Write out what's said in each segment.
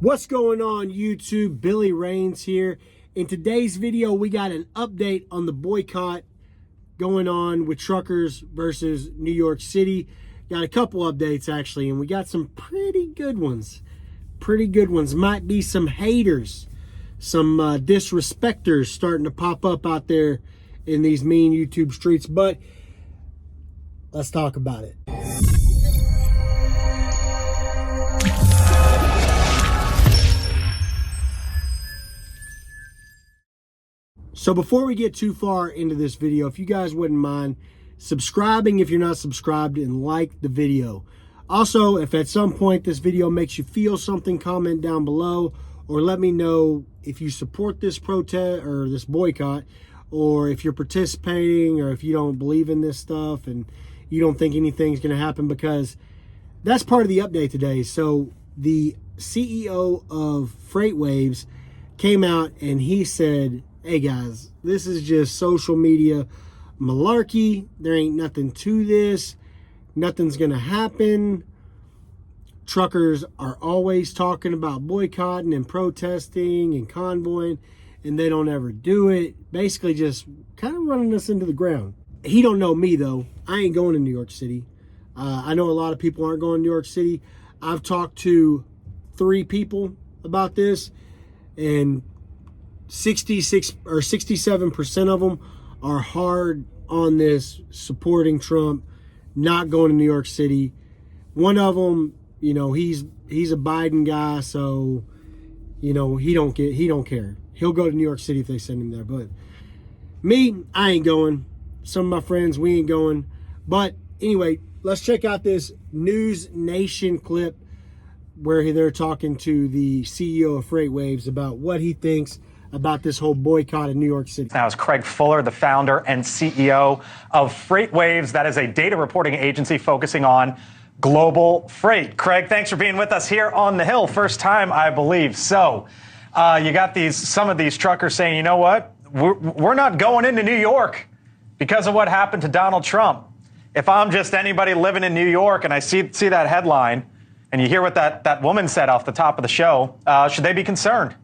What's going on, YouTube? Billy Rains here. In today's video, we got an update on the boycott going on with truckers versus New York City. Got a couple updates actually, and we got some pretty good ones. Might be some haters, some disrespecters starting to pop up out there in these mean YouTube streets, but let's talk about it. So before we get too far into this video, if you guys wouldn't mind subscribing if you're not subscribed, and like the video. Also, if at some point this video makes you feel something, comment down below, or let me know if you support this protest or this boycott, or if you're participating, or if you don't believe in this stuff and you don't think anything's going to happen, because that's part of the update today. So the CEO of FreightWaves came out and he said, hey guys, this is just social media malarkey. There ain't nothing to this. Nothing's gonna happen. Truckers are always talking about boycotting and protesting and convoying, and they don't ever do it. Basically just kind of running us into the ground. He don't know me though. I ain't going to New York City. I know a lot of people aren't going to New York City. I've talked to 3 people about this, and 66 or 67% of them are hard on this, supporting Trump, not going to New York City. One of them, you know, he's a Biden guy, so you know he don't care. He'll go to New York City if they send him there. But me, I ain't going. Some of my friends, we ain't going. But anyway, let's check out this News Nation clip where they're talking to the CEO of FreightWaves about what he thinks about this whole boycott in New York City. Now is Craig Fuller, the founder and CEO of FreightWaves. That is a data reporting agency focusing on global freight. Craig, thanks for being with us here on the Hill. First time, I believe. So you got some of these truckers saying, you know what, we're not going into New York because of what happened to Donald Trump. If I'm just anybody living in New York and I see that headline and you hear what that woman said off the top of the show, should they be concerned?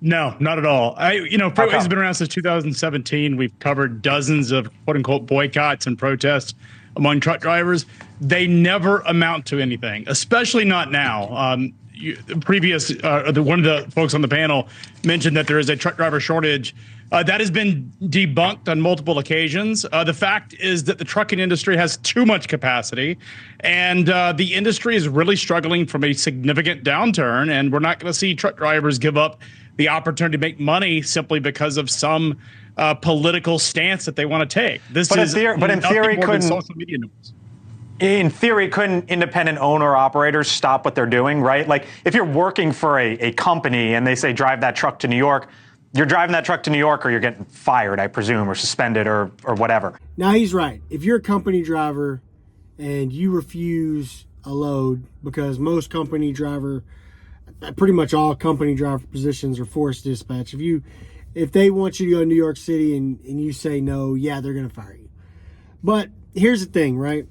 No, not at all. FreightWaves has been around since 2017. We've covered dozens of quote unquote boycotts and protests among truck drivers. They never amount to anything, especially not now. One of the folks on the panel mentioned that there is a truck driver shortage. That has been debunked on multiple occasions. The fact is that the trucking industry has too much capacity, and the industry is really struggling from a significant downturn, and we're not going to see truck drivers give up the opportunity to make money simply because of some political stance that they want to take. In theory, couldn't independent owner operators stop what they're doing, right? Like if you're working for a company and they say drive that truck to New York, you're driving that truck to New York or you're getting fired, I presume, or suspended or whatever. Now he's right. If you're a company driver and you refuse a load, because most company driver, pretty much all company driver positions are forced dispatch. If they want you to go to New York City and you say no, yeah, they're going to fire you. But here's the thing, right?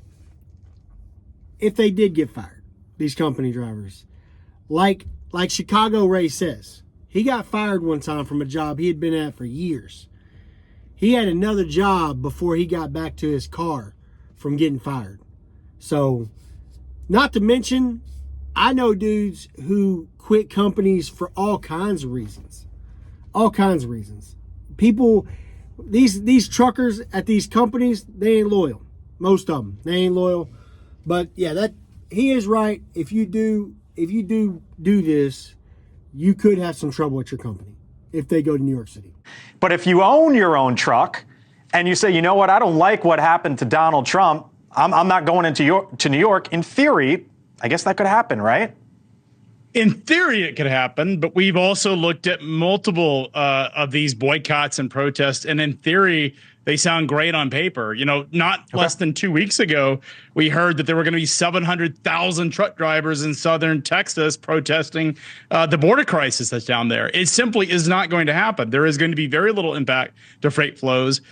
If they did get fired, these company drivers, like Chicago Ray says, he got fired one time from a job he had been at for years. He had another job before he got back to his car from getting fired. So, not to mention, I know dudes who quit companies for all kinds of reasons. People, these truckers at these companies, they ain't loyal. Most of them, they ain't loyal. But yeah, he is right. If you do this, you could have some trouble at your company if they go to New York City. But if you own your own truck and you say, you know what, I don't like what happened to Donald Trump, I'm not going to New York. In theory, I guess that could happen, right? In theory, it could happen, but we've also looked at multiple of these boycotts and protests, and in theory, they sound great on paper. Less than 2 weeks ago, we heard that there were going to be 700,000 truck drivers in southern Texas protesting the border crisis that's down there. It simply is not going to happen. There is going to be very little impact to freight flows.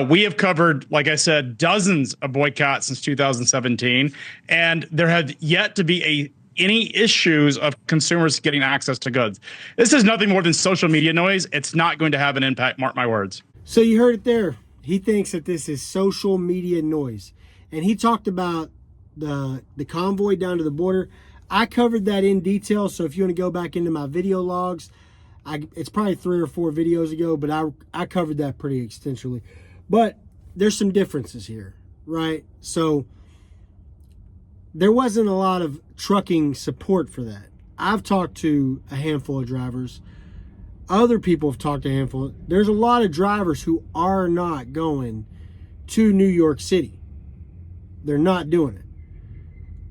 We have covered, like I said, dozens of boycotts since 2017, and there have yet to be a any issues of consumers getting access to goods. This is nothing more than social media noise. It's not going to have an impact, mark my words. So you heard it there. He thinks that this is social media noise. And he talked about the convoy down to the border. I covered that in detail, so if you want to go back into my video logs, it's probably 3 or 4 videos ago, but I covered that pretty extensively. But there's some differences here, right? So there wasn't a lot of trucking support for that. I've talked to a handful of drivers. Other people have talked to a handful. There's a lot of drivers who are not going to New York City. They're not doing it.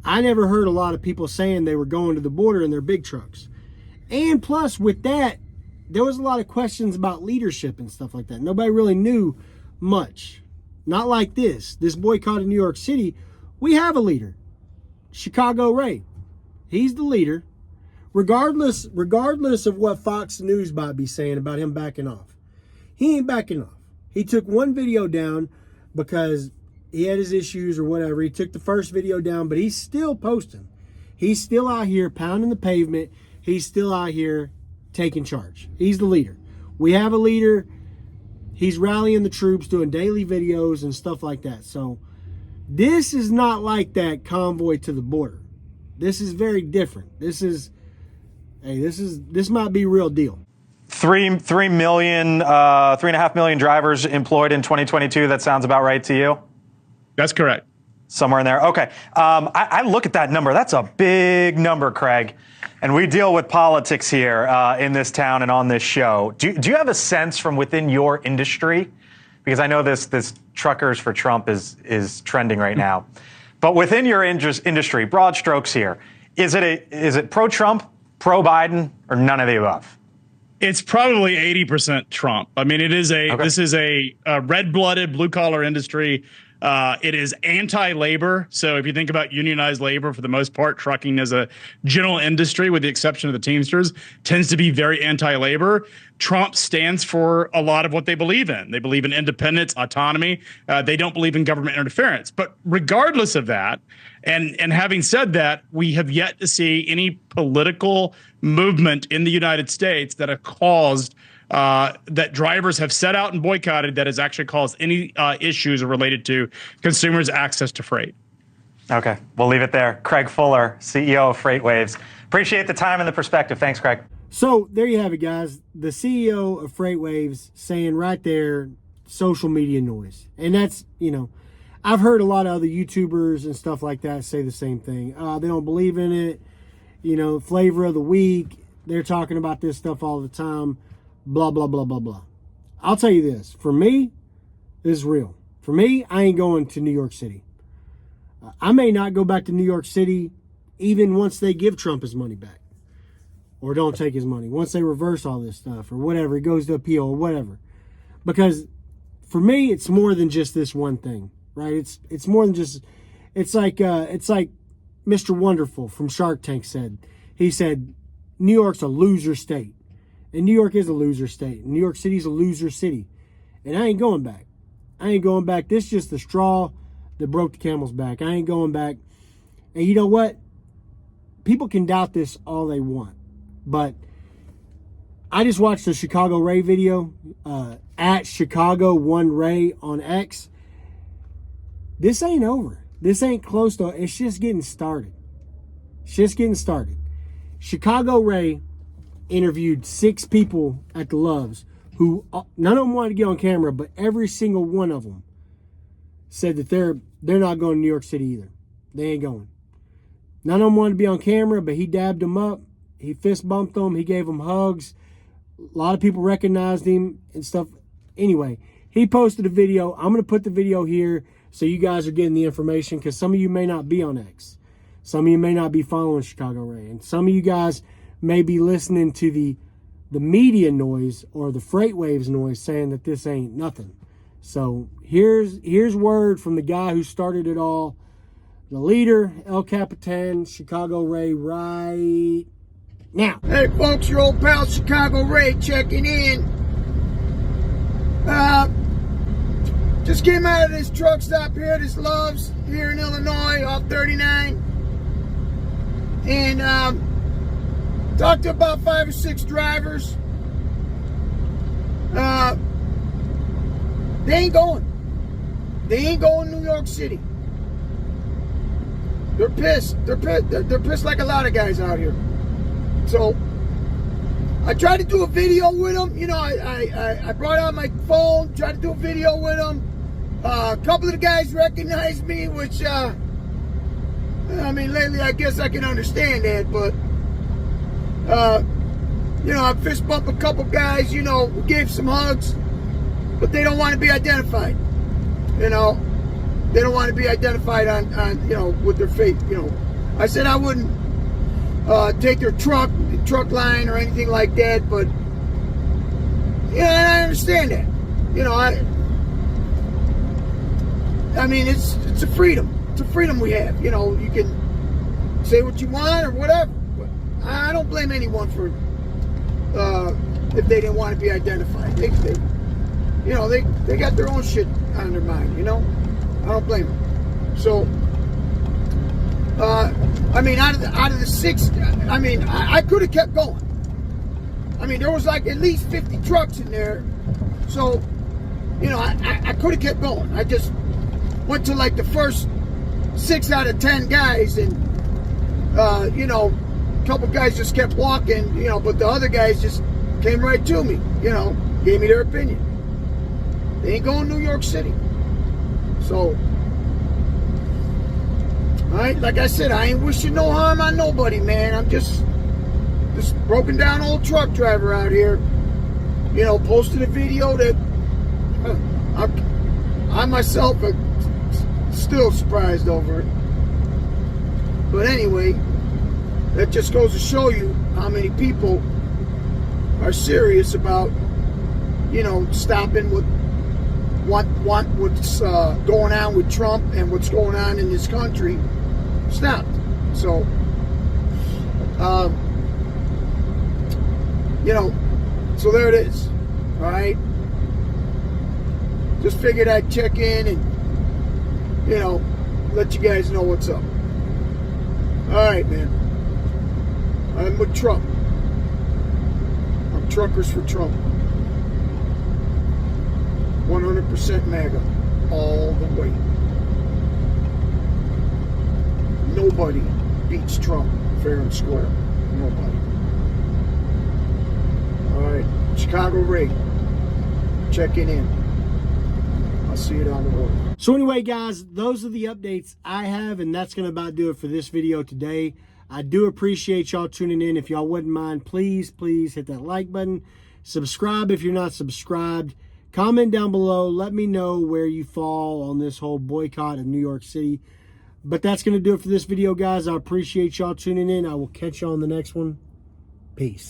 I never heard a lot of people saying they were going to the border in their big trucks. And plus, with that, there was a lot of questions about leadership and stuff like that. Nobody really knew much. Not like this boycott in New York City. We have a leader, Chicago RAIB. He's the leader, regardless of what Fox News might be saying about him backing off. He ain't backing off. He took one video down because he had his issues or whatever. He took the first video down, but he's still posting. He's still out here pounding the pavement. He's still out here taking charge. He's the leader. We have a leader. He's rallying the troops, doing daily videos and stuff like that. So this is not like that convoy to the border. This is very different. This might be real deal. 3.5 million drivers employed in 2022. That sounds about right to you? That's correct. Somewhere in there. Okay. I look at that number. That's a big number, Craig. And we deal with politics here in this town and on this show. Do you have a sense from within your industry? Because I know this Truckers for Trump is trending right now. But within your industry, broad strokes here, is it pro-Trump, pro-Biden, or none of the above? It's probably 80% Trump. I mean, this is a red-blooded, blue-collar industry. It is anti-labor. So if you think about unionized labor, for the most part, trucking as a general industry, with the exception of the Teamsters, tends to be very anti-labor. Trump stands for a lot of what they believe in. They believe in independence, autonomy. They don't believe in government interference. But regardless of that, and having said that, we have yet to see any political movement in the United States that have caused that drivers have set out and boycotted that has actually caused any issues related to consumers' access to freight. Okay, we'll leave it there. Craig Fuller, CEO of FreightWaves. Appreciate the time and the perspective. Thanks, Craig. So there you have it, guys. The CEO of FreightWaves saying right there, social media noise. And that's, I've heard a lot of other YouTubers and stuff like that say the same thing. They don't believe in it. Flavor of the week. They're talking about this stuff all the time. Blah, blah, blah, blah, blah. I'll tell you this. For me, this is real. For me, I ain't going to New York City. I may not go back to New York City even once they give Trump his money back. Or don't take his money. Once they reverse all this stuff or whatever, it goes to appeal or whatever. Because for me, it's more than just this one thing, right? It's more than just, it's like Mr. Wonderful from Shark Tank said. He said, New York's a loser state. And New York is a loser state. New York City's a loser city. And I ain't going back. This is just the straw that broke the camel's back. I ain't going back. And you know what? People can doubt this all they want. But I just watched the Chicago Ray video at Chicago1Ray on X. This ain't over. This ain't close to it. It's just getting started. Chicago Ray interviewed 6 people at the Loves who, none of them wanted to get on camera, but every single one of them said that they're not going to New York City either. They ain't going. None of them wanted to be on camera, but he dabbed them up. He fist bumped them. He gave them hugs. A lot of people recognized him and stuff. Anyway, he posted a video. I'm going to put the video here so you guys are getting the information, because some of you may not be on X. Some of you may not be following Chicago Ray. And some of you guys may be listening to the media noise or the FreightWaves noise saying that this ain't nothing. So here's word from the guy who started it all, the leader, El Capitan, Chicago Ray, right now. Hey folks, your old pal Chicago Ray checking in. Just came out of this truck stop here, this Loves here in Illinois off 39. and talked to about 5 or 6 drivers. They ain't going. They ain't going to New York City. They're pissed. They're pissed like a lot of guys out here. So I tried to do a video with them. You know, I brought out my phone, tried to do a video with them. A couple of the guys recognized me, which, I mean, lately I guess I can understand that, but, you know, I fist bumped a couple guys, you know, gave some hugs, but they don't want to be identified. You know, they don't want to be identified on you know, with their fate. You know, I said I wouldn't take their truck line or anything like that, but yeah, and I understand that. You know, I mean, it's a freedom. It's a freedom we have. You know, you can say what you want or whatever. But I don't blame anyone for if they didn't want to be identified. They you know, they got their own shit on their mind. You know, I don't blame them. So, I mean, out of the 6, I mean, I could have kept going. I mean, there was like at least 50 trucks in there. So, you know, I could have kept going. I just went to like the first 6 out of 10 guys, and you know, a couple guys just kept walking, you know, but the other guys just came right to me, you know, gave me their opinion. They ain't going to New York City. So, like I said, I ain't wishing no harm on nobody, man. I'm just broken down old truck driver out here. You know, posted a video that I myself am still surprised over it. But anyway, that just goes to show you how many people are serious about, you know, stopping what's going on with Trump and what's going on in this country. Stopped. So, you know, so there it is. All right. Just figured I'd check in and, you know, let you guys know what's up. All right, man. I'm with Trump. I'm Truckers for Trump. 100% MAGA. All the way. Nobody beats Trump fair and square. Nobody. All right. Chicago RAIB. Checking in. I'll see you down the road. So anyway, guys, those are the updates I have, and that's going to about do it for this video today. I do appreciate y'all tuning in. If y'all wouldn't mind, please hit that like button. Subscribe if you're not subscribed. Comment down below. Let me know where you fall on this whole boycott of New York City. But that's going to do it for this video, guys. I appreciate y'all tuning in. I will catch y'all on the next one. Peace.